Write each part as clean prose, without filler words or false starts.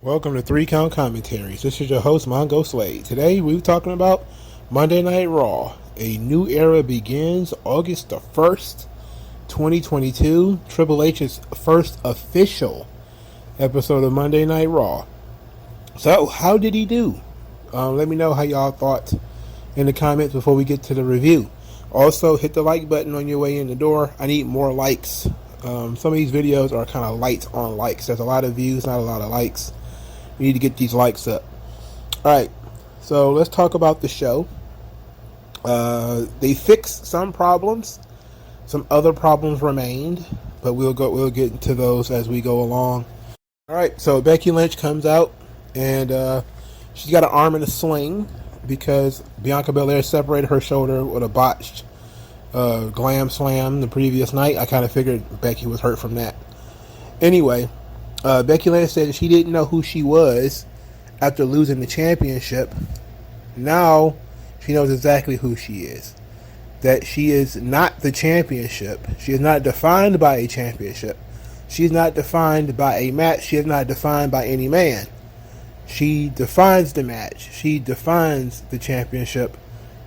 Welcome to 3 Count Commentaries. This is your host, MagMongoSlade. Today we're talking about Monday Night Raw. A new era begins August the 1st, 2022. Triple H's first official episode of Monday Night Raw. So, how did he do? Let me know how y'all thought in the comments before we get to the review. Also, hit the like button on your way in the door. I need more likes. Some of these videos are kind of light on likes. There's a lot of views, not a lot of likes. We need to get these likes up. Alright, so let's talk about the show. They fixed some problems. Some other problems remained, but we'll get into those as we go along. Alright, so Becky Lynch comes out and she's got an arm in a sling because Bianca Belair separated her shoulder with a botched glam slam the previous night. I kind of figured Becky was hurt from that. Anyway, Becky Lynch said she didn't know who she was after losing the championship. Now she knows exactly who she is. That she is not the championship. She is not defined by a championship. She is not defined by a match. She is not defined by any man. She defines the match. She defines the championship.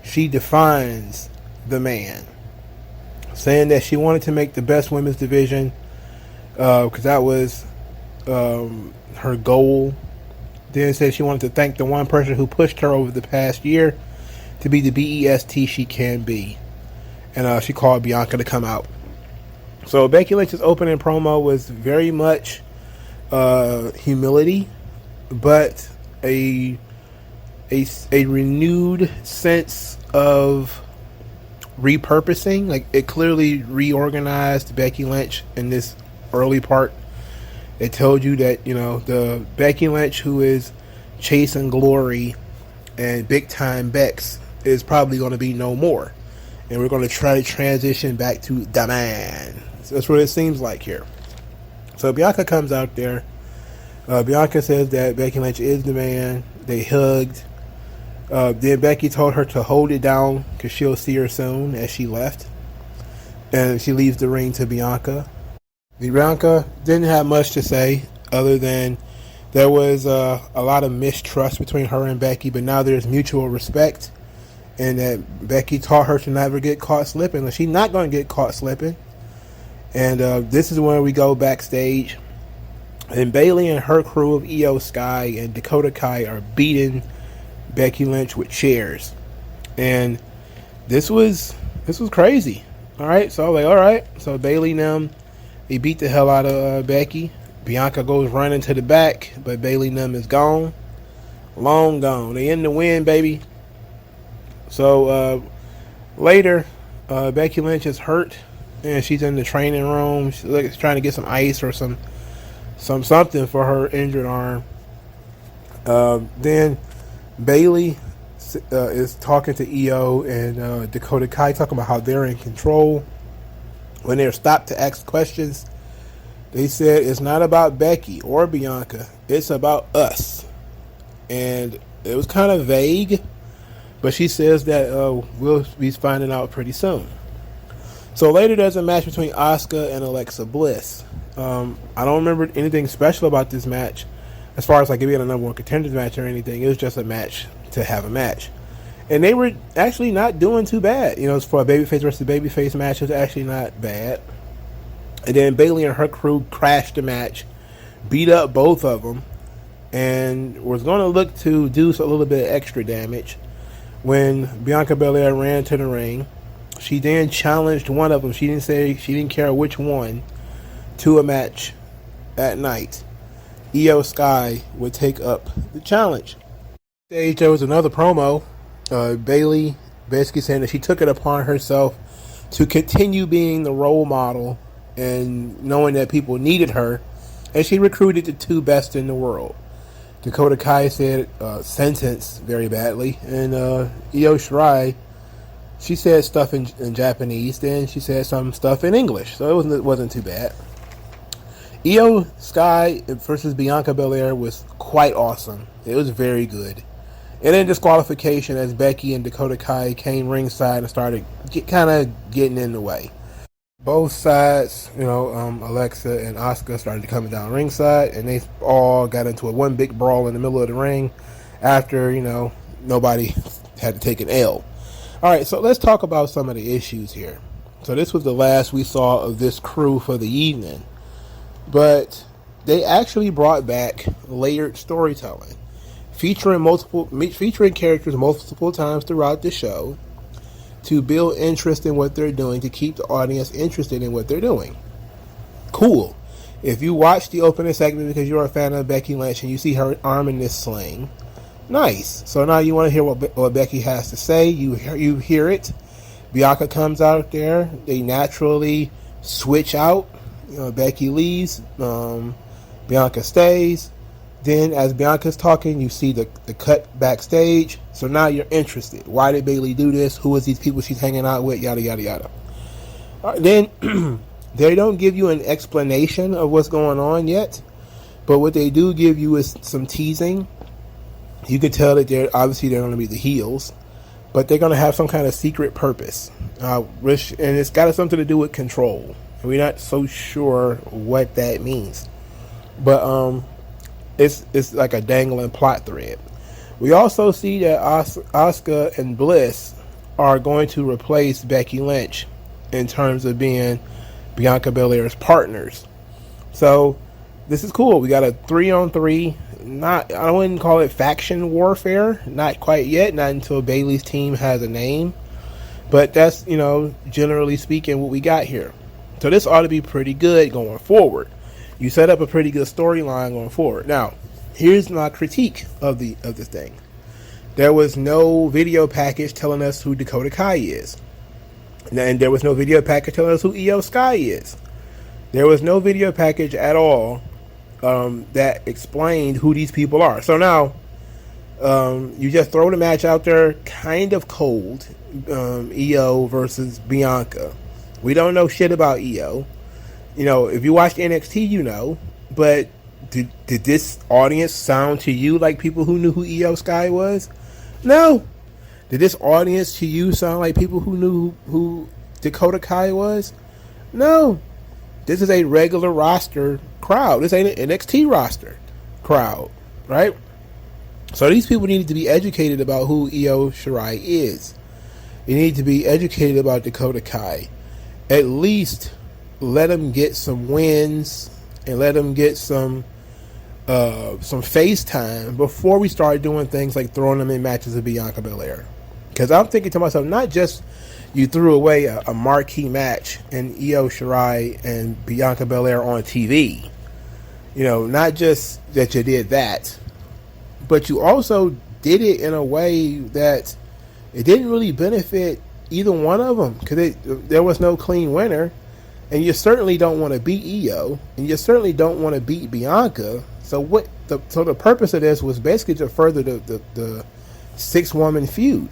She defines the man. Saying that she wanted to make the best women's division because that was her goal. Then said she wanted to thank the one person who pushed her over the past year to be the best she can be, and she called Bianca to come out. So Becky Lynch's opening promo was very much humility, but a renewed sense of repurposing. Like, it clearly reorganized Becky Lynch in this early part. It told you that, the Becky Lynch who is chasing glory and big time Bex is probably going to be no more. And we're going to try to transition back to the man. So that's what it seems like here. So Bianca comes out there. Bianca says that Becky Lynch is the man. They hugged. Then Becky told her to hold it down because she'll see her soon, as she left. And she leaves the ring to Bianca. Bianca didn't have much to say other than there was a lot of mistrust between her and Becky, but now there's mutual respect, and that Becky taught her to never get caught slipping. She's not going to get caught slipping. And this is when we go backstage, and Bayley and her crew of Io Sky and Dakota Kai are beating Becky Lynch with chairs, and this was crazy. All right, so Bayley and them, they beat the hell out of Becky. Bianca goes running to the back, but Bayley and them is gone. Long gone. They in the win, baby. So later, Becky Lynch is hurt, and she's in the training room. She's trying to get some ice or something for her injured arm. Then Bayley is talking to Io and Dakota Kai, talking about how they're in control. When they're stopped to ask questions, they said it's not about Becky or Bianca, it's about us. And it was kind of vague, but she says that we'll be finding out pretty soon. So later there's a match between Asuka and Alexa Bliss. I don't remember anything special about this match as far as like it being a number one contenders match or anything. It was just a match to have a match. And they were actually not doing too bad. For a babyface versus babyface match, it was actually not bad. And then Bayley and her crew crashed the match, beat up both of them, and was going to look to do a little bit of extra damage. When Bianca Belair ran to the ring, she then challenged one of them. She didn't care which one, to a match at night. Io Sky would take up the challenge. There was another promo. Bayley basically saying that she took it upon herself to continue being the role model and knowing that people needed her, and she recruited the two best in the world. Dakota Kai said sentence very badly, and Io Shirai, she said stuff in Japanese, then she said some stuff in English, so it wasn't too bad. Io Sky versus Bianca Belair was quite awesome. It was very good. And then disqualification as Becky and Dakota Kai came ringside and started kind of getting in the way. both sides, Alexa and Asuka started coming down ringside, and they all got into a one big brawl in the middle of the ring after, nobody had to take an L. All right, so let's talk about some of the issues here. So this was the last we saw of this crew for the evening. But they actually brought back layered storytelling, featuring characters multiple times throughout the show to build interest in what they're doing, to keep the audience interested in what they're doing. Cool. If you watch the opening segment because you're a fan of Becky Lynch and you see her arm in this sling, nice. So now you want to hear what Becky has to say. You hear it. Bianca comes out there. They naturally switch out. Becky leaves. Bianca stays. Then as Bianca's talking, you see the cut backstage. So now you're interested. Why did Bayley do this? Who is these people she's hanging out with? Yada, yada, yada. Then they don't give you an explanation of what's going on yet. But what they do give you is some teasing. You can tell that they're going to be the heels. But they're going to have some kind of secret purpose. And it's got something to do with control. We're not so sure what that means. But it's like a dangling plot thread. We also see that Asuka and Bliss are going to replace Becky Lynch in terms of being Bianca Belair's partners. So this is cool. We got a 3-on-3. I wouldn't call it faction warfare. Not quite yet. Not until Bayley's team has a name. But that's, generally speaking, what we got here. So this ought to be pretty good going forward. You set up a pretty good storyline going forward. Now, here's my critique of this thing. There was no video package telling us who Dakota Kai is. And there was no video package telling us who Io Sky is. There was no video package at all that explained who these people are. So now, you just throw the match out there kind of cold. Io versus Bianca. We don't know shit about Io. If you watch NXT, but did this audience sound to you like people who knew who Io Sky was? No. Did this audience to you sound like people who knew who Dakota Kai was? No. This is a regular roster crowd. This ain't an NXT roster crowd, right? So these people needed to be educated about who Io Shirai is. They need to be educated about Dakota Kai. At least let them get some wins and let them get some face time before we start doing things like throwing them in matches with Bianca Belair. Because I'm thinking to myself, not just you threw away a marquee match in Io Shirai and Bianca Belair on TV. Not just that you did that, but you also did it in a way that it didn't really benefit either one of them because there was no clean winner. And you certainly don't want to beat Io, and you certainly don't want to beat Bianca. So the purpose of this was basically to further the 6-woman feud.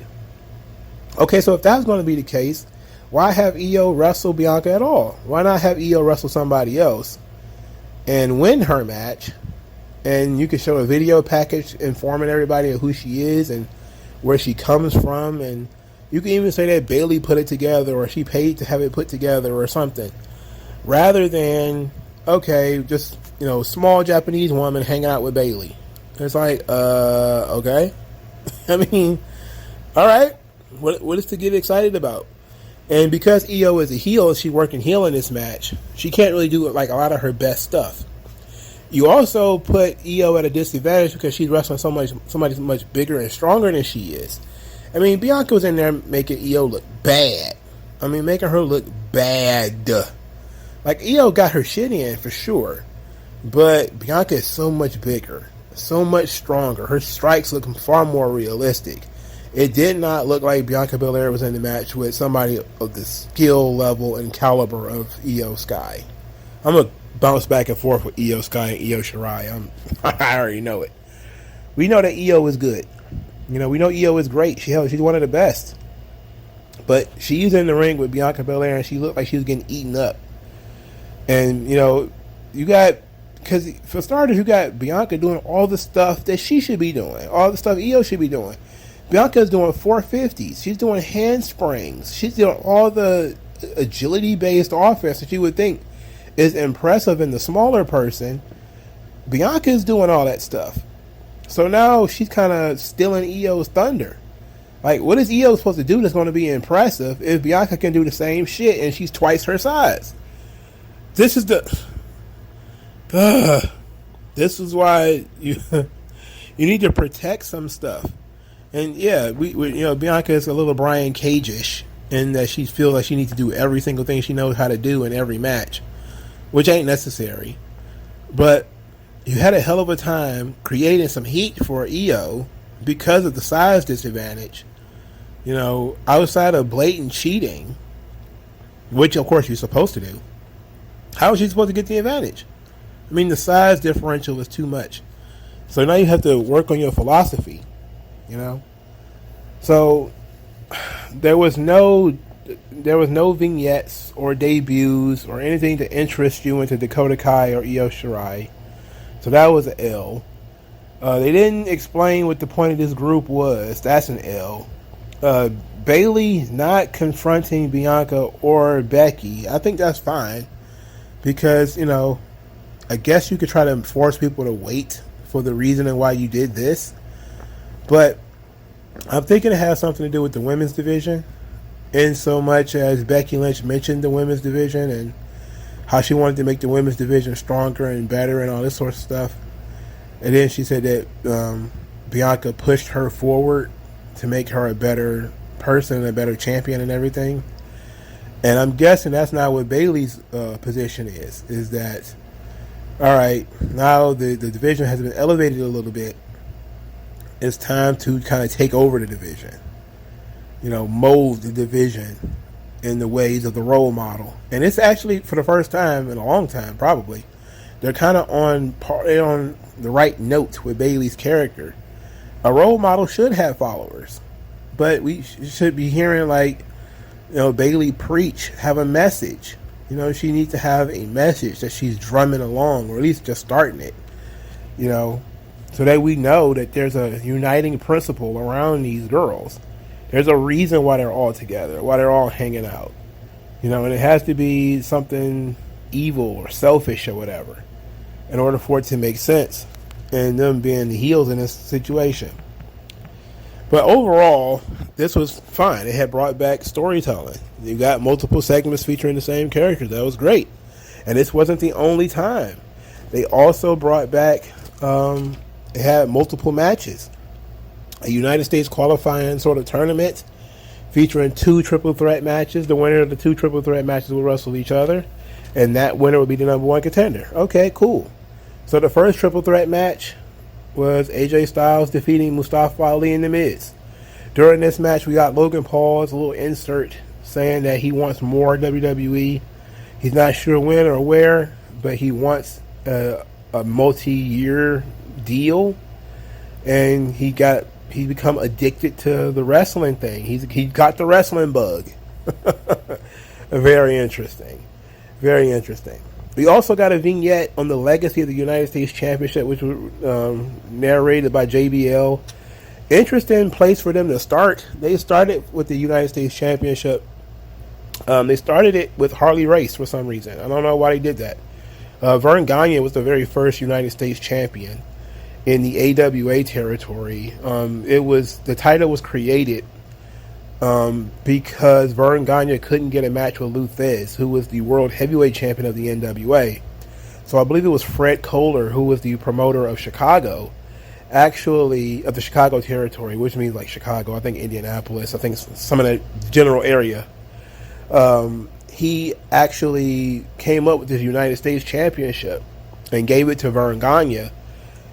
Okay, so if that's going to be the case, why have Io wrestle Bianca at all? Why not have Io wrestle somebody else and win her match? And you can show a video package informing everybody of who she is and where she comes from, and you can even say that Bayley put it together or she paid to have it put together or something. Rather than, just, small Japanese woman hanging out with Bayley. It's like, okay. I mean, all right. What is to get excited about? And because Io is a heel, she's working heel in this match, she can't really do like a lot of her best stuff. You also put Io at a disadvantage because she's wrestling somebody much bigger and stronger than she is. I mean, Bianca was in there making Io look bad. I mean, making her look bad. Like, Io got her shit in for sure. But Bianca is so much bigger, so much stronger. Her strikes look far more realistic. It did not look like Bianca Belair was in the match with somebody of the skill level and caliber of Io Sky. I'm going to bounce back and forth with Io Sky and Io Shirai. I already know it. We know that Io is good. We know Io is great. She's one of the best. But she's in the ring with Bianca Belair, and she looked like she was getting eaten up. And, you got... Because, for starters, you got Bianca doing all the stuff that she should be doing. All the stuff Io should be doing. Bianca's doing 450s. She's doing handsprings. She's doing all the agility-based offense that you would think is impressive in the smaller person. Bianca is doing all that stuff. So now she's kind of stealing Io's thunder. Like, what is Io supposed to do that's going to be impressive if Bianca can do the same shit and she's twice her size? This is this is why you you need to protect some stuff. And yeah, we Bianca is a little Brian Cage-ish in that she feels like she needs to do every single thing she knows how to do in every match, which ain't necessary. But you had a hell of a time creating some heat for Io because of the size disadvantage. Outside of blatant cheating, which of course you're supposed to do, how is she supposed to get the advantage? I mean, the size differential is too much. So now you have to work on your philosophy, So there was no vignettes or debuts or anything to interest you into Dakota Kai or Io Shirai. So that was an L. They didn't explain what the point of this group was. That's an L. Bayley not confronting Bianca or Becky, I think that's fine. Because, I guess you could try to force people to wait for the reason and why you did this. But I'm thinking it has something to do with the women's division. In so much as Becky Lynch mentioned the women's division and how she wanted to make the women's division stronger and better and all this sort of stuff. And then she said that Bianca pushed her forward to make her a better person and a better champion and everything. And I'm guessing that's not what Bayley's position is. Is that, all right, now the division has been elevated a little bit. It's time to kind of take over the division. Mold the division in the ways of the role model. And it's actually, for the first time in a long time, probably, they're kind of on the right note with Bayley's character. A role model should have followers. But we should be hearing, Bayley preach, have a message. She needs to have a message that she's drumming along, or at least just starting it. So that we know that there's a uniting principle around these girls. There's a reason why they're all together, why they're all hanging out. And it has to be something evil or selfish or whatever in order for it to make sense and them being the heels in this situation. But overall, this was fine. It had brought back storytelling. You got multiple segments featuring the same characters. That was great. And this wasn't the only time. They also brought back, it had multiple matches. A United States qualifying sort of tournament featuring 2 triple threat matches. The winner of the 2 triple threat matches will wrestle each other. And that winner will be the number 1 contender. Okay, cool. So the first triple threat match was AJ Styles defeating Mustafa Ali and The Miz. During this match, we got Logan Paul's little insert saying that he wants more WWE. He's not sure when or where, but he wants a multi-year deal. And he become addicted to the wrestling thing. He got the wrestling bug. Very interesting. Very interesting. We also got a vignette on the legacy of the United States Championship, which was narrated by JBL. Interesting place for them to start. They started with the United States Championship. They started it with Harley Race for some reason. I don't know why they did that. Vern Gagne was the very first United States champion in the AWA territory. The title was created because Vern Gagne couldn't get a match with Lou Thesz, who was the world heavyweight champion of the NWA. So I believe it was Fred Kohler, who was the promoter of Chicago, actually, of the Chicago territory, which means like Chicago, I think Indianapolis, I think some of that general area. He actually came up with this United States Championship and gave it to Vern Gagne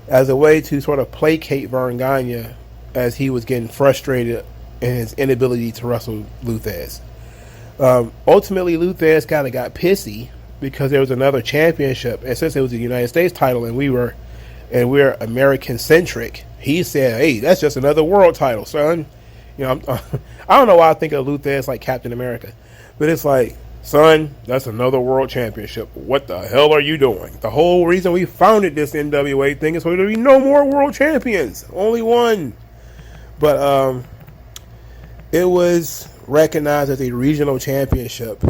as a way to sort of placate Vern Gagne as he was getting frustrated in his inability to wrestle Lou Thesz. Ultimately, Lou Thesz kind of got pissy because there was another championship, and since it was the United States title and we're American centric, he said, "Hey, that's just another world title, son." I don't know why I think of Lou Thesz like Captain America, but it's like, son, that's another world championship. What the hell are you doing? The whole reason we founded this NWA thing is so there be no more world champions, only one. But it was recognized as a regional championship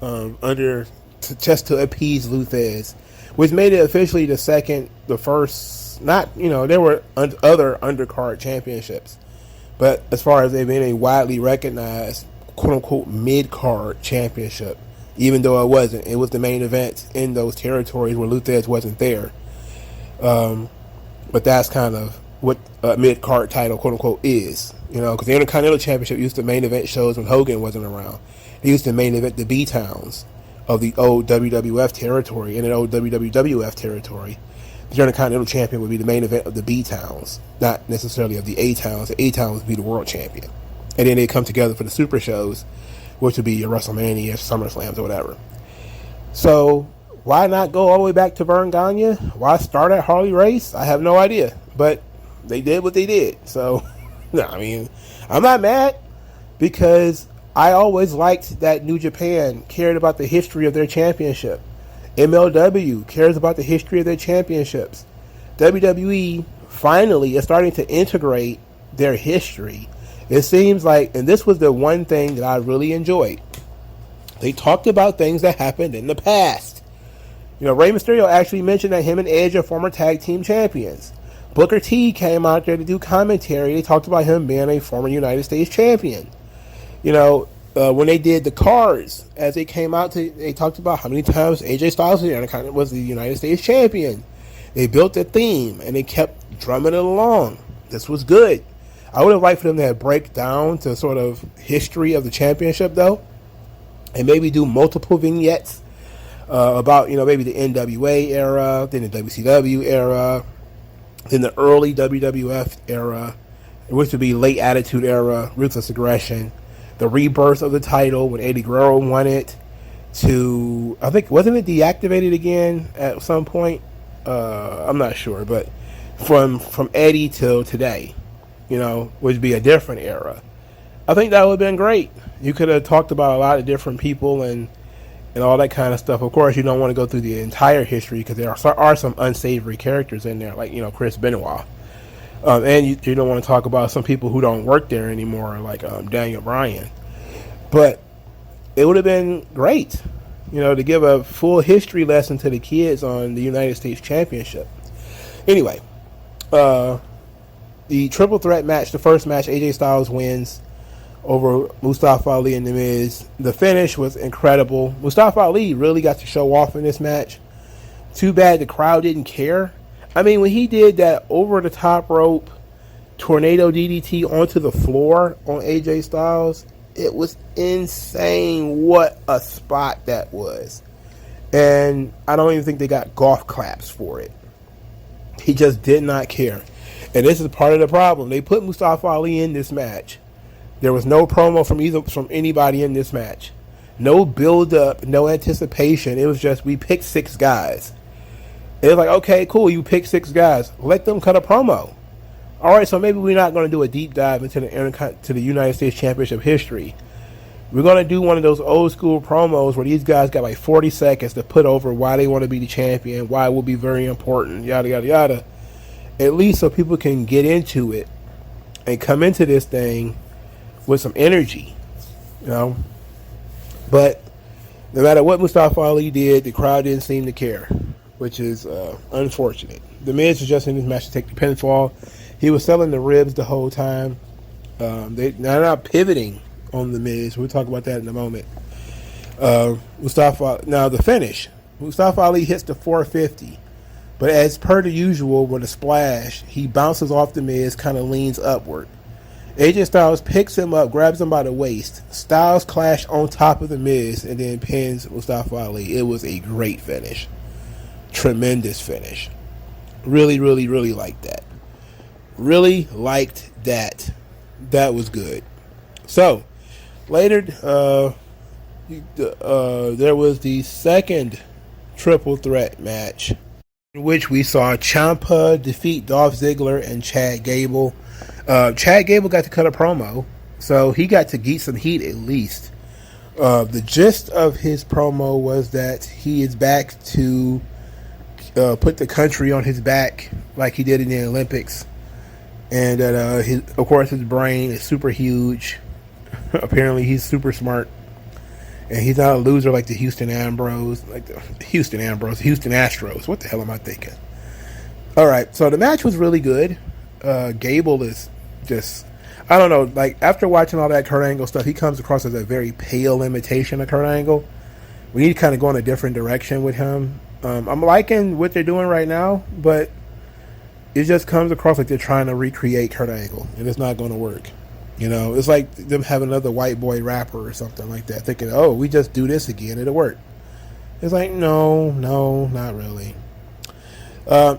just to appease Luthez, which made it officially the first. Not there were other undercard championships, but as far as they've been a widely recognized quote unquote mid card championship, even though it wasn't, it was the main event in those territories where Luthez wasn't there. But that's kind of what a mid card title quote unquote is, because the Intercontinental Championship used to main event shows when Hogan wasn't around. It used to main event the B towns of the old WWF territory and an old WWF territory. The Intercontinental Champion would be the main event of the B towns, not necessarily of the A towns. The A towns would be the world champion, and then they come together for the super shows, which would be your WrestleMania, SummerSlams, or whatever. So why not go all the way back to Verne Gagne? Why start at Harley Race? I have no idea, but they did what they did. So, no, I mean, I'm not mad because I always liked that New Japan cared about the history of their championship. MLW cares about the history of their championships. WWE finally is starting to integrate their history. It seems like, and this was the one thing that I really enjoyed, they talked about things that happened in the past. Rey Mysterio actually mentioned that him and Edge are former tag team champions. Booker T came out there to do commentary. They talked about him being a former United States champion. When they did the cards, as they came out, they talked about how many times AJ Styles was the United States champion. They built a theme, and they kept drumming it along. This was good. I would have liked for them to break down to sort of history of the championship, though, and maybe do multiple vignettes about, maybe the NWA era, then the WCW era, then the early WWF era, which would be late Attitude Era, Ruthless Aggression, the rebirth of the title when Eddie Guerrero won it, to, I think, wasn't it deactivated again at some point? I'm not sure, but from Eddie till today, would be a different era. I think that would have been great. You could have talked about a lot of different people and all that kind of stuff. Of course, you don't want to go through the entire history because there are some unsavory characters in there, like, Chris Benoit. And you don't want to talk about some people who don't work there anymore, like Daniel Bryan. But it would have been great, to give a full history lesson to the kids on the United States Championship. Anyway, the triple threat match, the first match, AJ Styles wins over Mustafa Ali and The Miz. The finish was incredible. Mustafa Ali really got to show off in this match. Too bad the crowd didn't care. I mean, when he did that over-the-top rope tornado DDT onto the floor on AJ Styles, it was insane what a spot that was. And I don't even think they got golf claps for it. He just did not care. And this is part of the problem. They put Mustafa Ali in this match. There was no promo from anybody in this match. No build-up, no anticipation. It was just, we picked 6 guys. It was like, okay, cool, you pick 6 guys. Let them cut a promo. All right, so maybe we're not going to do a deep dive into the United States Championship history. We're going to do one of those old school promos where these guys got like 40 seconds to put over why they want to be the champion, why it will be very important, yada, yada, yada. At least so people can get into it and come into this thing with some energy, But no matter what Mustafa Ali did, the crowd didn't seem to care, which is unfortunate. The Miz was just in this match to take the pinfall. He was selling the ribs the whole time. They're not pivoting on the Miz. We'll talk about that in a moment. Now the finish. Mustafa Ali hits the 450, but as per the usual with a splash, he bounces off the Miz, kind of leans upward. AJ Styles picks him up, grabs him by the waist. Styles clash on top of the Miz and then pins Mustafa Ali. It was a great finish. Tremendous finish. Really, really, really liked that. Really liked that. That was good. So, later, there was the second triple threat match in which we saw Ciampa defeat Dolph Ziggler and Chad Gable. Chad Gable got to cut a promo, so he got to get some heat at least. The gist of his promo was that he is back to put the country on his back like he did in the Olympics. And that, of course, his brain is super huge. Apparently, he's super smart. And he's not a loser like the Houston Astros. What the hell am I thinking? All right, so the match was really good. Gable is just, I don't know, like after watching all that Kurt Angle stuff, he comes across as a very pale imitation of Kurt Angle. We need to kind of go in a different direction with him. I'm liking what they're doing right now, but it just comes across like they're trying to recreate Kurt Angle, and it's not going to work. You know, it's like them having another white boy rapper or something like that, thinking, oh, we just do this again, it'll work. It's like, no, not really.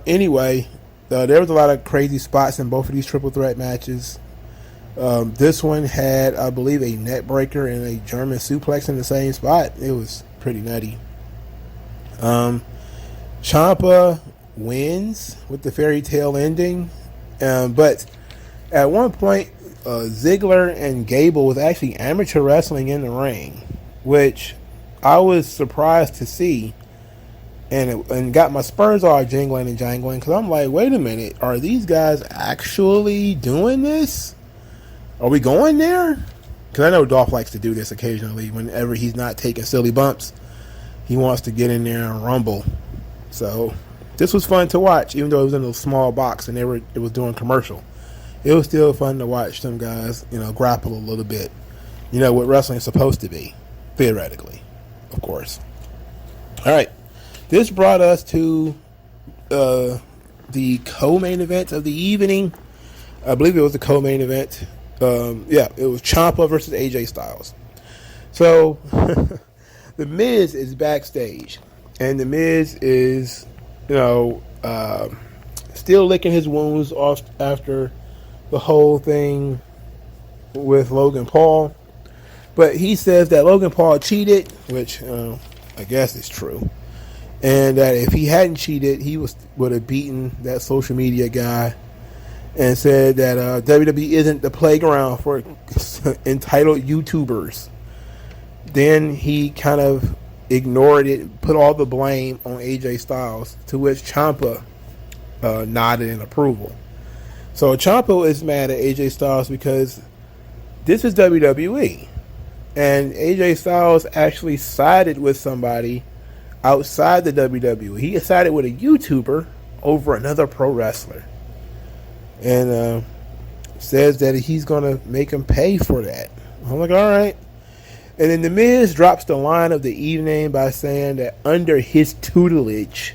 Anyway, there was a lot of crazy spots in both of these triple threat matches. This one had, I believe, a net breaker and a German suplex in the same spot. It was pretty nutty. Ciampa wins with the fairy tale ending, but at one point, Ziggler and Gable was actually amateur wrestling in the ring, which I was surprised to see, and got my spurs all jingling and jangling, because I'm like, wait a minute, are these guys actually doing this? Are we going there? Because I know Dolph likes to do this occasionally whenever he's not taking silly bumps. He wants to get in there and rumble. So this was fun to watch, even though it was in a small box and it was doing commercial. It was still fun to watch some guys, grapple a little bit. What wrestling is supposed to be, theoretically, of course. All right. This brought us to the co-main event of the evening. I believe it was the co-main event. It was Ciampa versus AJ Styles. So, The Miz is backstage. And The Miz is, still licking his wounds off after the whole thing with Logan Paul. But he says that Logan Paul cheated, which I guess is true. And that if he hadn't cheated, he would have beaten that social media guy, and said that WWE isn't the playground for entitled YouTubers. Then he kind of ignored it, put all the blame on AJ Styles, to which Ciampa nodded in approval. So Ciampa is mad at AJ Styles because this is WWE, and AJ Styles actually sided with somebody outside the WWE. He sided with a YouTuber over another pro wrestler, and says that he's going to make him pay for that. I'm like, all right. And then The Miz drops the line of the evening by saying that under his tutelage,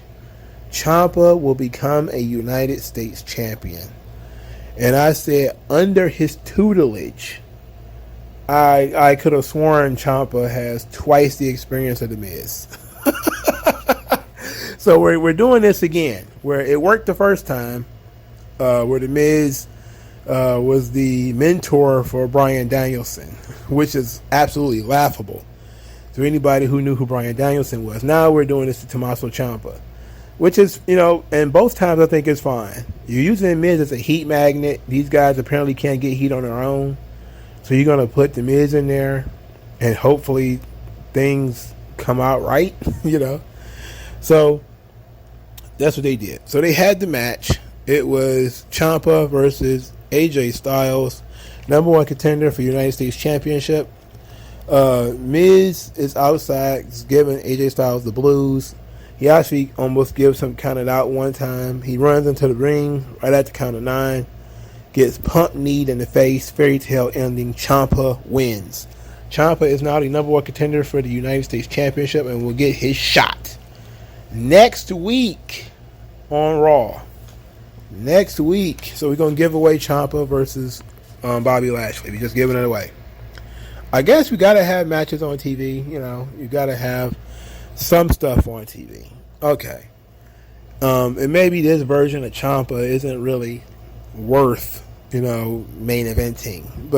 Ciampa will become a United States champion. And I said, under his tutelage. I could have sworn Ciampa has twice the experience of The Miz. So we're doing this again, where it worked the first time, where The Miz was the mentor for Bryan Danielson, which is absolutely laughable to anybody who knew who Bryan Danielson was. Now we're doing this to Tommaso Ciampa, which is, and both times I think it's fine. You're using The Miz as a heat magnet. These guys apparently can't get heat on their own. So you're going to put The Miz in there, and hopefully things come out right, So that's what they did. So they had the match. It was Ciampa versus AJ Styles, number one contender for United States Championship. Miz is outside, giving AJ Styles the blues. He actually almost gives him counted out one time. He runs into the ring right at the count of 9. Gets pumped kneed in the face. Fairy tale ending. Ciampa wins. Ciampa is now the number one contender for the United States Championship and will get his shot next week on Raw. Next week. So we're going to give away Ciampa versus Bobby Lashley. We're just giving it away. I guess we got to have matches on TV. You got to have some stuff on TV. Okay. And maybe this version of Ciampa isn't really worth, main eventing.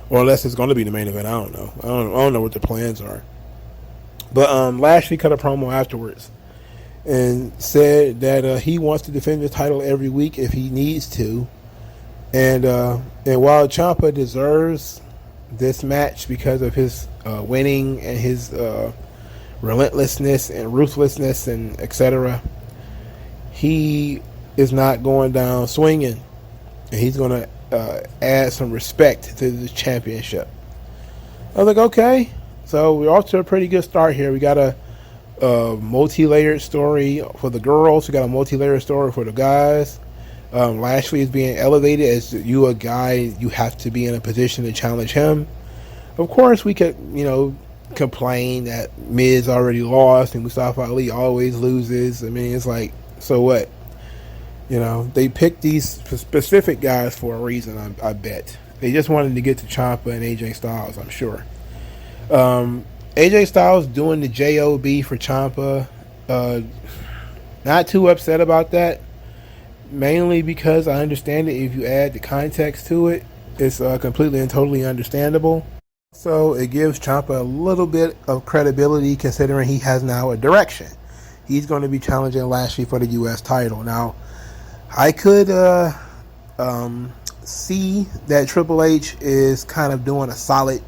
Or unless it's going to be the main event. I don't know. I don't know what the plans are. But Lashley cut a promo afterwards and said that he wants to defend the title every week if he needs to. And while Ciampa deserves this match because of his winning and his relentlessness and ruthlessness and etc., he is not going down swinging, and he's going to add some respect to the championship. I was like, okay. So we're off to a pretty good start here. We got a multi-layered story for the girls. We got a multi-layered story for the guys. Lashley is being elevated as you a guy. You have to be in a position to challenge him. Of course, we could, complain that Miz already lost and Mustafa Ali always loses. I mean, it's like, so what? They picked these specific guys for a reason, I bet. They just wanted to get to Ciampa and AJ Styles, I'm sure. AJ Styles doing the JOB for Ciampa. Not too upset about that. Mainly because I understand it. If you add the context to it, it's completely and totally understandable. So it gives Ciampa a little bit of credibility considering he has now a direction. He's going to be challenging Lashley for the U.S. title. Now, I could see that Triple H is kind of doing a solid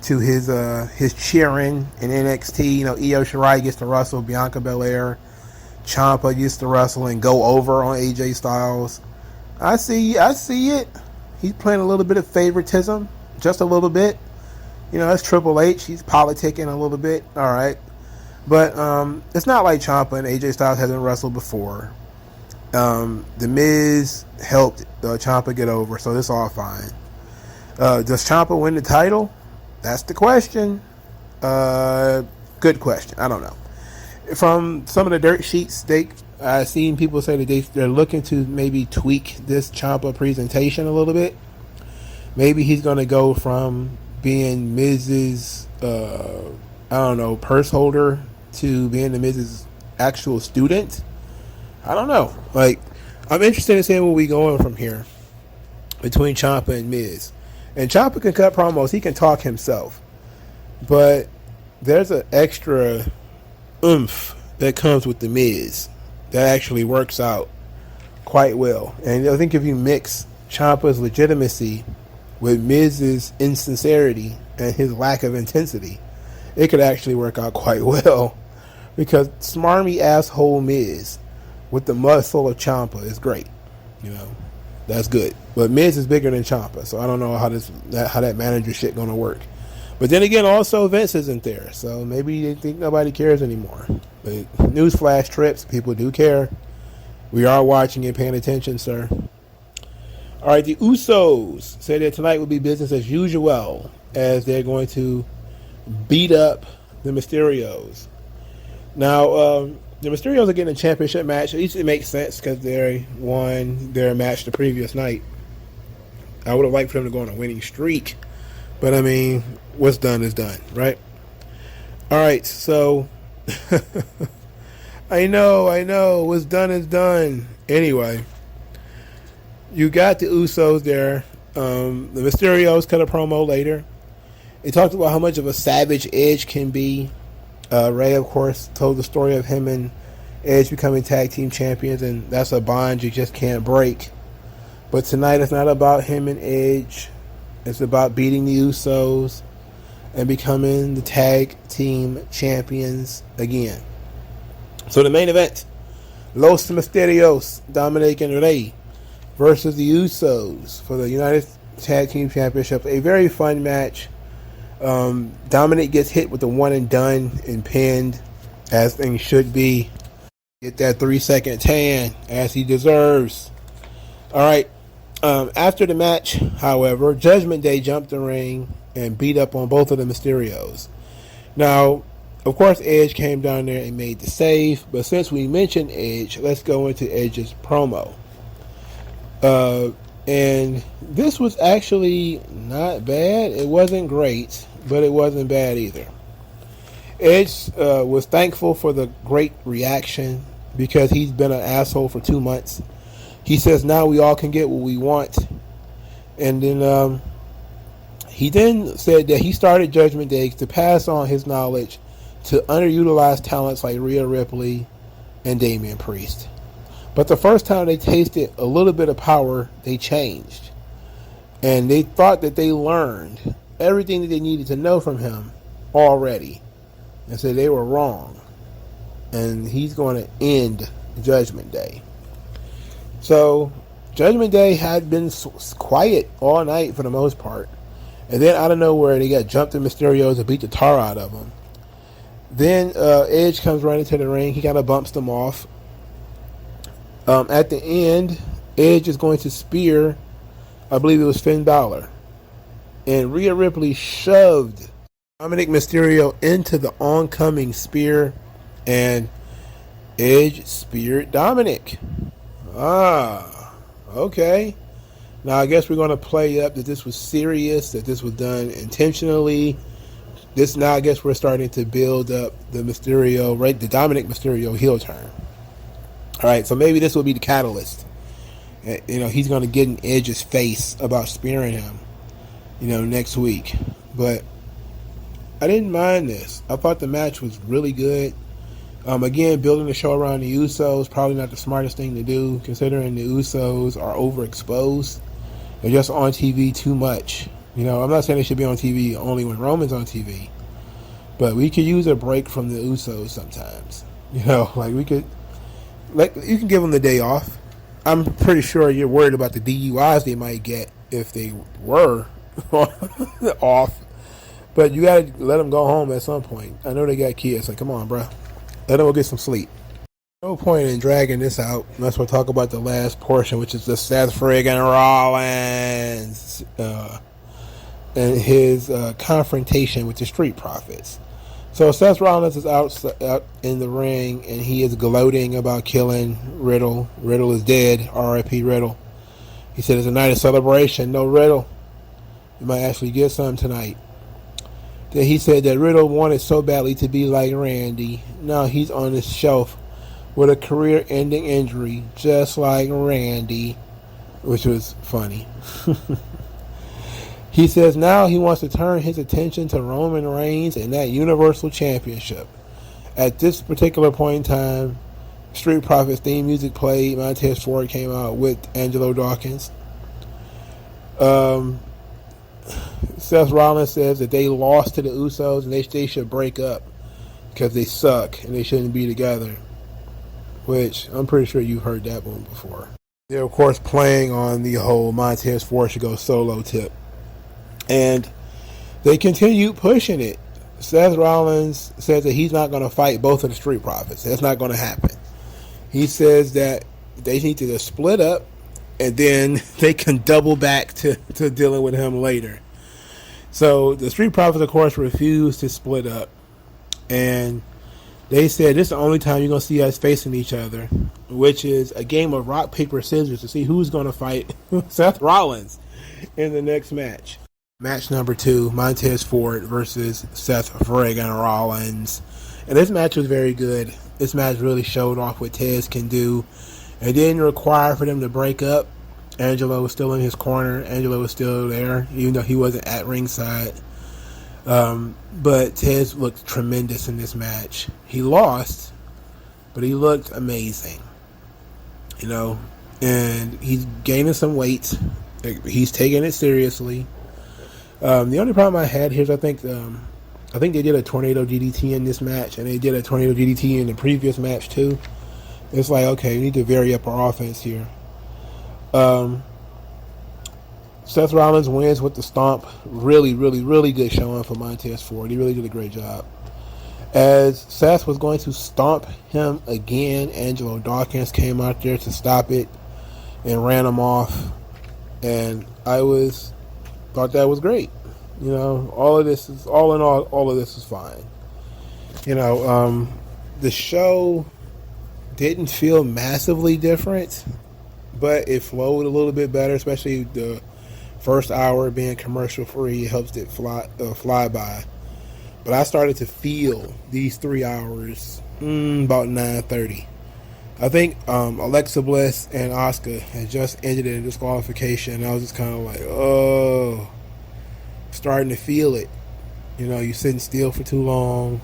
to his cheering in NXT. Io Shirai gets to wrestle Bianca Belair. Ciampa gets to wrestle and go over on AJ Styles. I see it. He's playing a little bit of favoritism, just a little bit. It's Triple H. He's politicking a little bit. All right. But it's not like Ciampa and AJ Styles hasn't wrestled before. The Miz helped Ciampa get over, so it's all fine. Does Ciampa win the title? That's the question. Good question. I don't know. From some of the dirt sheets, I've seen people say that they're looking to maybe tweak this Ciampa presentation a little bit. Maybe he's going to go from being Miz's, purse holder to being the Miz's actual student. I don't know. I'm interested in seeing where we going from here between Ciampa and Miz. And Ciampa can cut promos. He can talk himself. But there's an extra oomph that comes with the Miz that actually works out quite well. And I think if you mix Ciampa's legitimacy with Miz's insincerity and his lack of intensity, it could actually work out quite well. Because smarmy asshole Miz with the muscle of Ciampa is great. That's good. But Miz is bigger than Ciampa, so I don't know how that manager shit gonna work. But then again, also Vince isn't there, so maybe they think nobody cares anymore. But newsflash, trips, people do care. We are watching and paying attention, sir. All right, the Usos say that tonight will be business as usual as they're going to beat up the Mysterios. Now, the Mysterios are getting a championship match. At least it makes sense because they won their match the previous night. I would have liked for them to go on a winning streak. But, I mean, what's done is done, right? All right, so I know. What's done is done. Anyway, you got the Usos there. The Mysterios cut a promo later. They talked about how much of a savage Edge can be. Ray, of course, told the story of him and Edge becoming tag team champions, and that's a bond you just can't break. But tonight it's not about him and Edge. It's about beating the Usos and becoming the tag team champions again. So the main event, Los Mysterios, Dominic and Rey versus the Usos for the United Tag Team Championship. A very fun match. Dominic gets hit with the one and done and pinned, as things should be. Get that 3-second tan, as he deserves. Alright, after the match, however, Judgment Day jumped the ring and beat up on both of the Mysterios. Now, of course, Edge came down there and made the save, but since we mentioned Edge, let's go into Edge's promo. And this was actually not bad. It wasn't great, but it wasn't bad either. Edge was thankful for the great reaction because he's been an asshole for 2 months. He says now we all can get what we want. And then he then said that he started Judgment Day to pass on his knowledge to underutilized talents like Rhea Ripley and Damian Priest. But the first time they tasted a little bit of power, they changed. And they thought that they learned everything that they needed to know from him already. And so they were wrong. And he's going to end Judgment Day. So, Judgment Day had been quiet all night for the most part. And then out of nowhere, they got jumped in Mysterios and beat the tar out of them. Then Edge comes running to the ring. He kind of bumps them off. At the end, Edge is going to spear, I believe it was Finn Balor. And Rhea Ripley shoved Dominic Mysterio into the oncoming spear. And Edge speared Dominic. Okay. Now I guess we're going to play up that this was serious, that this was done intentionally. Now I guess we're starting to build up the Mysterio, right? The Dominic Mysterio heel turn. All right, so maybe this will be the catalyst. He's going to get in Edge's face about spearing him, next week. But I didn't mind this. I thought the match was really good. Again, building the show around the Usos, probably not the smartest thing to do, considering the Usos are overexposed. They're just on TV too much. I'm not saying they should be on TV only when Roman's on TV, but we could use a break from the Usos sometimes. You can give them the day off. I'm pretty sure you're worried about the DUIs they might get if they were off, but you gotta let them go home at some point. I know they got kids. Come on, bro, let them go get some sleep. No point in dragging this out unless we'll talk about the last portion, which is the Seth friggin' Rollins and his confrontation with the Street Profits. So Seth Rollins is out in the ring, and he is gloating about killing Riddle. Riddle is dead. R.I.P. Riddle. He said it's a night of celebration. No Riddle. You might actually get some tonight. Then he said that Riddle wanted so badly to be like Randy. Now he's on the shelf with a career-ending injury, just like Randy, which was funny. He says now he wants to turn his attention to Roman Reigns and that Universal Championship. At this particular point in time, Street Profits theme music played. Montez Ford came out with Angelo Dawkins. Seth Rollins says that they lost to the Usos and they should break up because they suck and they shouldn't be together. Which I'm pretty sure you've heard that one before. They're, of course, playing on the whole Montez Ford should go solo tip. And they continue pushing it. Seth Rollins says that he's not going to fight both of the Street Profits. That's not going to happen. He says that they need to just split up and then they can double back to dealing with him later. So the Street Profits, of course, refused to split up. And they said this is the only time you're going to see us facing each other, which is a game of rock, paper, scissors to see who's going to fight Seth Rollins in the next match. Match number 2, Montez Ford versus Seth friggin' Rollins. And this match was very good. This match really showed off what Tez can do. It didn't require for them to break up. Angelo was still in his corner. Angelo was still there, even though he wasn't at ringside. But Tez looked tremendous in this match. He lost, but he looked amazing. And he's gaining some weight. He's taking it seriously. The only problem I had here is I think they did a tornado DDT in this match, and they did a tornado DDT in the previous match too. It's like, okay, we need to vary up our offense here. Seth Rollins wins with the stomp. Really, really, really good showing for Montez Ford. He really did a great job. As Seth was going to stomp him again, Angelo Dawkins came out there to stop it and ran him off. And thought that was great. All of this is fine. The show didn't feel massively different, but it flowed a little bit better, especially the first hour being commercial free. It helps it fly by. But I started to feel these 3 hours about 9:30. I think Alexa Bliss and Asuka had just ended in disqualification. And I was just kind of like, oh, starting to feel it. You sitting still for too long.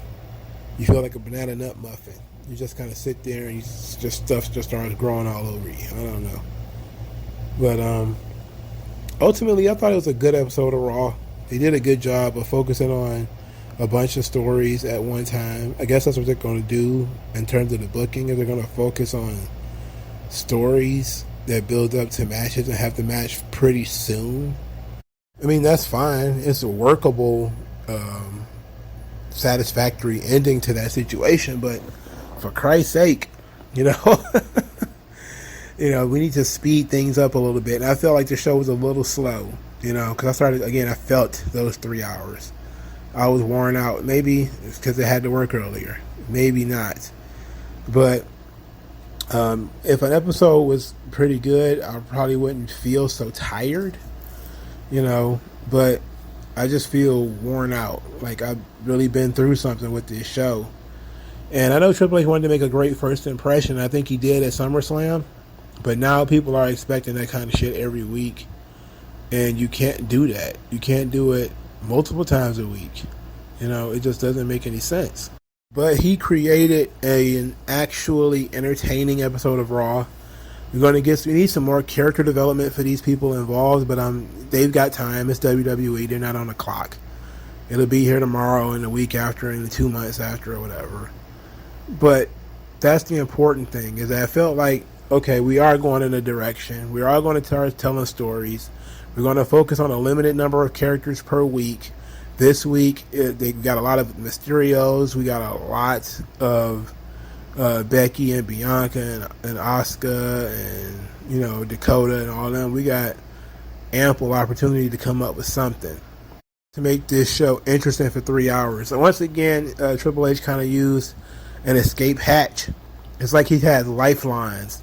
You feel like a banana nut muffin. You just kind of sit there and stuff just starts growing all over you. I don't know. But ultimately, I thought it was a good episode of Raw. They did a good job of focusing on a bunch of stories at one time. I guess that's what they're going to do in terms of the booking. Is they're going to focus on stories that build up to matches and have the match pretty soon. I mean, that's fine. It's a workable, satisfactory ending to that situation. But for Christ's sake, you know, we need to speed things up a little bit. And I felt like the show was a little slow, because I started again. I felt those 3 hours. I was worn out. Maybe it's because I had to work earlier. Maybe not. But if an episode was pretty good, I probably wouldn't feel so tired, But I just feel worn out. Like I've really been through something with this show. And I know Triple H wanted to make a great first impression. I think he did at SummerSlam. But now people are expecting that kind of shit every week. And you can't do that. You can't do it multiple times a week. It just doesn't make any sense. But he created an actually entertaining episode of Raw. We need some more character development for these people involved, but they've got time. It's WWE. They're not on the clock. It'll be here tomorrow and the week after and the 2 months after or whatever. But that's the important thing, is that I felt like, okay, we are going in a direction. We are going to start telling stories. We're going to focus on a limited number of characters per week. This week, they got a lot of Mysterios. We got a lot of Becky and Bianca and Asuka and, Dakota and all them. We got ample opportunity to come up with something to make this show interesting for 3 hours. So once again, Triple H kind of used an escape hatch. It's like he had lifelines.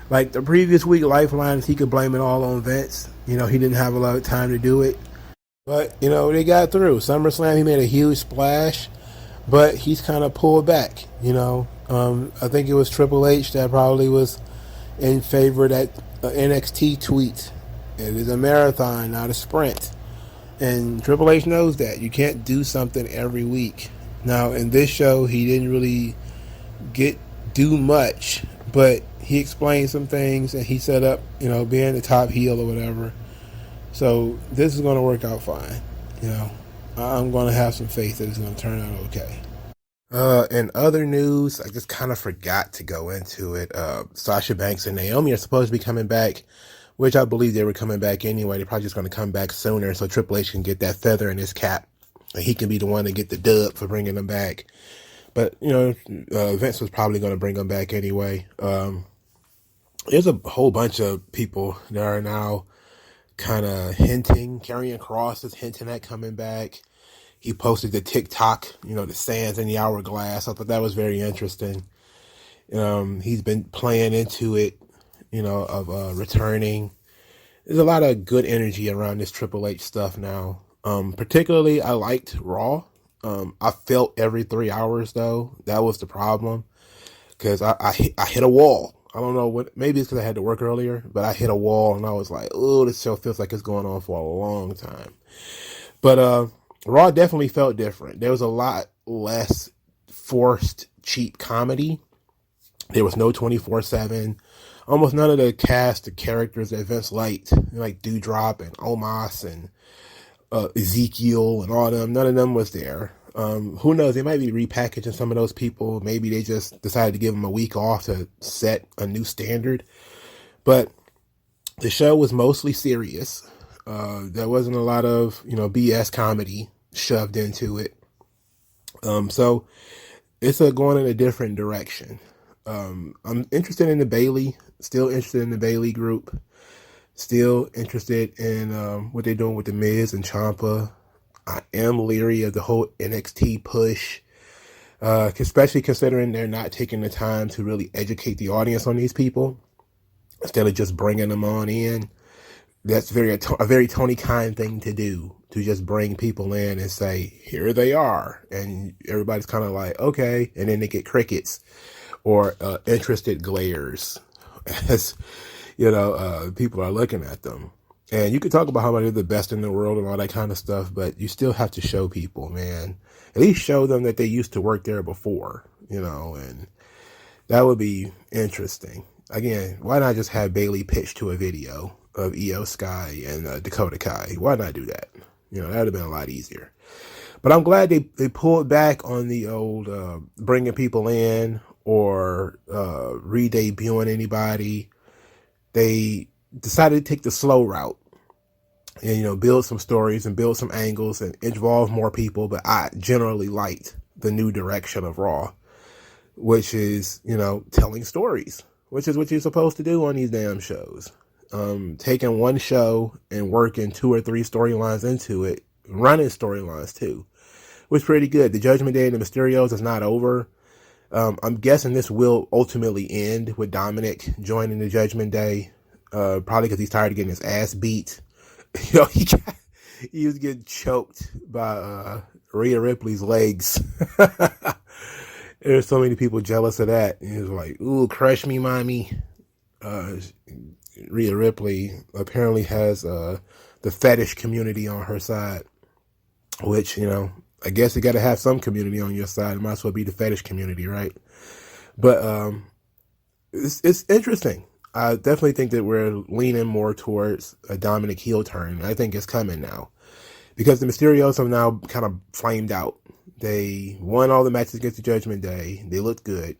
Like the previous week, lifelines, he could blame it all on Vince. He didn't have a lot of time to do it. But, they got through. SummerSlam, he made a huge splash, but he's kind of pulled back, I think it was Triple H that probably was in favor of that NXT tweet. It is a marathon, not a sprint. And Triple H knows that. You can't do something every week. Now, in this show, he didn't really do much, but he explained some things and he set up, being the top heel or whatever. So this is going to work out fine. I'm going to have some faith that it's going to turn out okay. In other news, I just kind of forgot to go into it. Sasha Banks and Naomi are supposed to be coming back, which I believe they were coming back anyway. They're probably just going to come back sooner so Triple H can get that feather in his cap. And he can be the one to get the dub for bringing them back. But, Vince was probably going to bring them back anyway. There's a whole bunch of people that are now kind of hinting. Karrion Kross is hinting at coming back. He posted the TikTok, the sands in the hourglass. I thought that was very interesting. He's been playing into it, of returning. There's a lot of good energy around this Triple H stuff now. Particularly, I liked Raw. I felt every 3 hours, though. That was the problem. Because I hit a wall. I don't know what, maybe it's because I had to work earlier, but I hit a wall and I was like, oh, this show feels like it's going on for a long time. But Raw definitely felt different. There was a lot less forced, cheap comedy. There was no 24/7. Almost none of the cast of characters that Vince liked, like Doudrop and Omos and Ezekiel and all of them, none of them was there. Who knows? They might be repackaging some of those people. Maybe they just decided to give them a week off to set a new standard. But the show was mostly serious. There wasn't a lot of, BS comedy shoved into it. So it's going in a different direction. I'm interested in the Bayley, still interested in the Bayley group. Still interested in what they're doing with The Miz and Ciampa. I am leery of the whole NXT push, especially considering they're not taking the time to really educate the audience on these people instead of just bringing them on in. That's a very Tony Khan thing to do, to just bring people in and say, here they are. And everybody's kind of like, okay. And then they get crickets or interested glares as, people are looking at them. And you could talk about how they're the best in the world and all that kind of stuff, but you still have to show people, man. At least show them that they used to work there before, and that would be interesting. Again, why not just have Bayley pitch to a video of Io Sky and Dakota Kai? Why not do that? That would have been a lot easier. But I'm glad they pulled back on the old bringing people in or re-debuting anybody. They decided to take the slow route. and, build some stories and build some angles and involve more people. But I generally liked the new direction of Raw, which is, telling stories, which is what you're supposed to do on these damn shows. Taking one show and working 2 or 3 storylines into it, running storylines too, was pretty good. The Judgment Day and the Mysterios is not over. I'm guessing this will ultimately end with Dominic joining the Judgment Day, probably because he's tired of getting his ass beat. He was getting choked by Rhea Ripley's legs. There's so many people jealous of that. And he was like, "Ooh, crush me, mommy." Rhea Ripley apparently has the fetish community on her side, which, I guess you got to have some community on your side. It might as well be the fetish community, right? But it's interesting. I definitely think that we're leaning more towards a Dominic heel turn. I think it's coming now because the Mysterios have now kind of flamed out. They won all the matches against the Judgment Day. They looked good.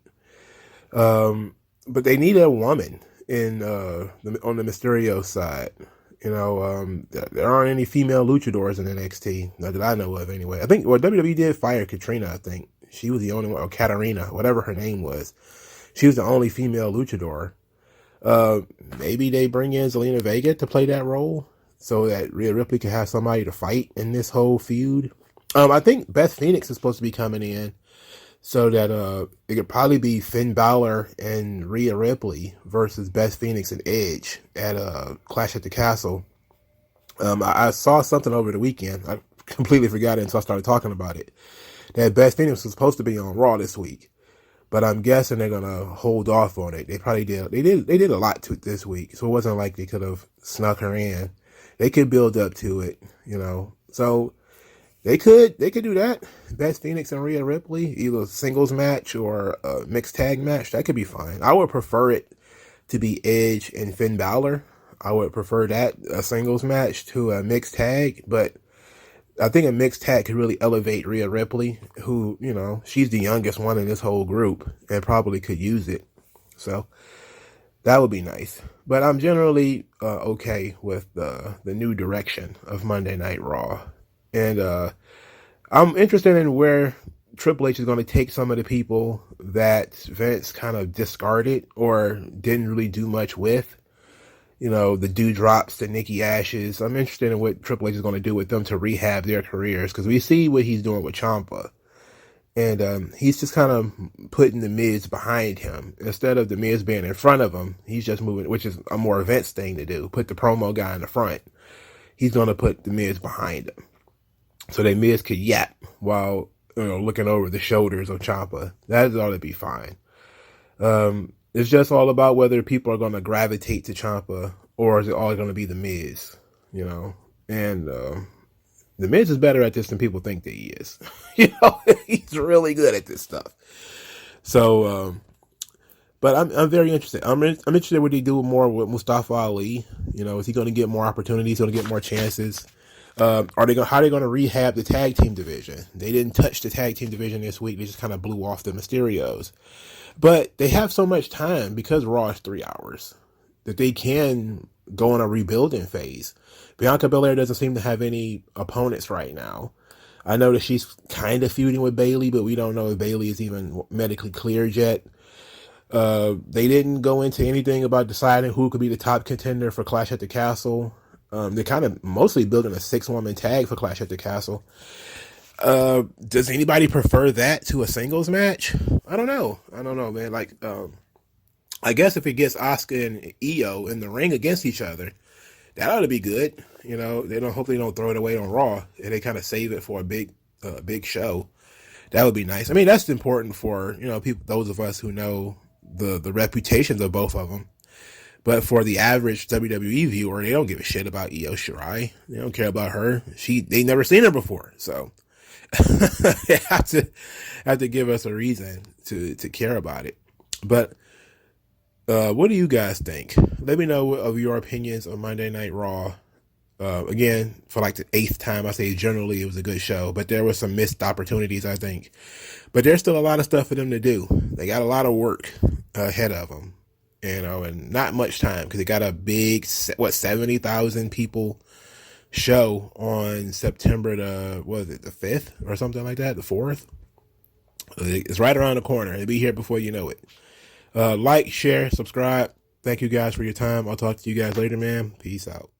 But they need a woman on the Mysterio side. There aren't any female luchadors in NXT, not that I know of anyway. I think, WWE did fire Katrina, I think. She was the only one, or Katarina, whatever her name was. She was the only female luchador. Maybe they bring in Zelina Vega to play that role so that Rhea Ripley can have somebody to fight in this whole feud. I think Beth Phoenix is supposed to be coming in so that it could probably be Finn Balor and Rhea Ripley versus Beth Phoenix and Edge at Clash at the Castle. I saw something over the weekend. I completely forgot it until I started talking about it. That Beth Phoenix was supposed to be on Raw this week, but I'm guessing they're gonna hold off on it. They probably did. They did a lot to it this week, so it wasn't like they could have snuck her in. They could build up to it, So they could do that. Beth Phoenix and Rhea Ripley, either a singles match or a mixed tag match. That could be fine. I would prefer it to be Edge and Finn Balor. I would prefer that, a singles match, to a mixed tag. But I think a mixed tag could really elevate Rhea Ripley, who, she's the youngest one in this whole group and probably could use it. So that would be nice. But I'm generally okay with the new direction of Monday Night Raw. And I'm interested in where Triple H is going to take some of the people that Vince kind of discarded or didn't really do much with. The Dewdrops, the Nikki Ashes. I'm interested in what Triple H is going to do with them to rehab their careers, because we see what he's doing with Ciampa. And he's just kind of putting the Miz behind him. Instead of the Miz being in front of him, he's just moving, which is a more Vince thing to do. Put the promo guy in the front. He's going to put the Miz behind him, so that Miz could yap while looking over the shoulders of Ciampa. That ought to be fine. It's just all about whether people are going to gravitate to Ciampa or is it all going to be the Miz, And the Miz is better at this than people think that he is. He's really good at this stuff. So, but I'm very interested. I'm interested in what they do more with Mustafa Ali. Is he going to get more opportunities? Going to get more chances? How are they going to rehab the tag team division? They didn't touch the tag team division this week. They just kind of blew off the Mysterios. But they have so much time because Raw is 3 hours that they can go on a rebuilding phase. Bianca Belair doesn't seem to have any opponents right now. I know that she's kind of feuding with Bayley, but we don't know if Bayley is even medically cleared yet. They didn't go into anything about deciding who could be the top contender for Clash at the Castle. They're kind of mostly building a 6-woman tag for Clash at the Castle. Does anybody prefer that to a singles match? I don't know, man. I guess if it gets Asuka and Io in the ring against each other, that ought to be good. Hopefully they don't throw it away on Raw and they kind of save it for a big show. That would be nice. I mean, that's important for, people, those of us who know the reputations of both of them. But for the average WWE viewer, they don't give a shit about Io Shirai. They don't care about her. They never seen her before. So they have to give us a reason to care about it. But what do you guys think? Let me know of your opinions on Monday Night Raw. Again, for like the 8th time, I say generally it was a good show, but there were some missed opportunities, I think. But there's still a lot of stuff for them to do. They got a lot of work ahead of them, and not much time because they got a big, 70,000 people show on September the 5th or something like that, the 4th. It's right around the corner. It'll be here before you know it. Like, share, subscribe. Thank you guys for your time. I'll talk to you guys later, man. Peace out.